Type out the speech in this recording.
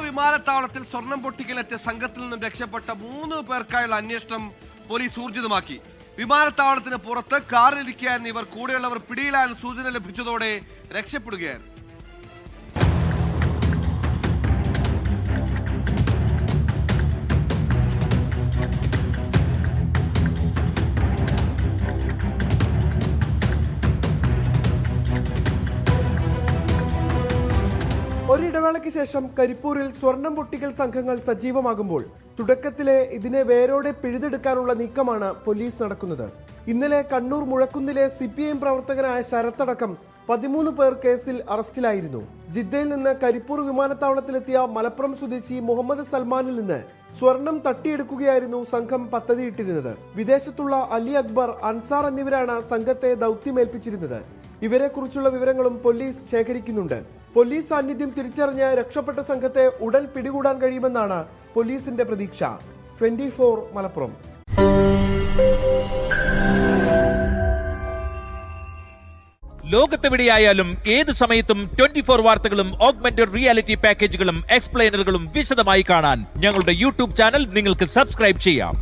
വിമാനത്താവളത്തിൽ സ്വർണം പൊട്ടിക്കലെത്തിയ സംഘത്തിൽ നിന്നും രക്ഷപ്പെട്ട 3 പേർക്കായുള്ള അന്വേഷണം പോലീസ് ഊർജിതമാക്കി. വിമാനത്താവളത്തിന് പുറത്ത് കാറിലിരിക്കുകയായിരുന്ന ഇവർ കൂടെയുള്ളവർ പിടിയിലായെന്ന് സൂചന ലഭിച്ചതോടെ രക്ഷപ്പെടുകയായിരുന്നു. ഒരിടവേളയ്ക്ക് ശേഷം കരിപ്പൂരിൽ സ്വർണം പൊട്ടിക്കൽ സംഘങ്ങൾ സജീവമാകുമ്പോൾ തുടക്കത്തിലെ ഇതിനെ വേരോടെ പിഴുതെടുക്കാനുള്ള നീക്കമാണ് പോലീസ് നടക്കുന്നത്. ഇന്നലെ കണ്ണൂർ മുഴക്കുന്നിലെ CPIM പ്രവർത്തകനായ ശരത്തടക്കം 13 പേർ കേസിൽ അറസ്റ്റിലായിരുന്നു. ജിദ്ദയിൽ നിന്ന് കരിപ്പൂർ വിമാനത്താവളത്തിലെത്തിയ മലപ്പുറം സ്വദേശി മുഹമ്മദ് സൽമാനിൽ നിന്ന് സ്വർണം തട്ടിയെടുക്കുകയായിരുന്നു സംഘം പദ്ധതിയിട്ടിരുന്നത്. വിദേശത്തുള്ള അലി അക്ബർ, അൻസാർ എന്നിവരാണ് സംഘത്തെ ദൗത്യമേൽപ്പിച്ചിരുന്നത്. ഇവരെക്കുറിച്ചുള്ള വിവരങ്ങളും പോലീസ് ശേഖരിക്കുന്നുണ്ട്. പോലീസ് സാന്നിധ്യം തിരിച്ചറിഞ്ഞ് രക്ഷപ്പെട്ട സംഘത്തെ ഉടൻ പിടികൂടാൻ കഴിയുമെന്നാണ് പോലീസിന്റെ പ്രതീക്ഷ. 24 മലപ്പുറം. ലോകത്തെവിടെയായാലും ഏത് സമയത്തും 24 വാർത്തകളും ഓഗ്മെന്റഡ് റിയാലിറ്റി പാക്കേജുകളും എക്സ്പ്ലെയിനറുകളും വിശദമായി കാണാൻ ഞങ്ങളുടെ യൂട്യൂബ് ചാനൽ നിങ്ങൾക്ക് സബ്സ്ക്രൈബ് ചെയ്യാം.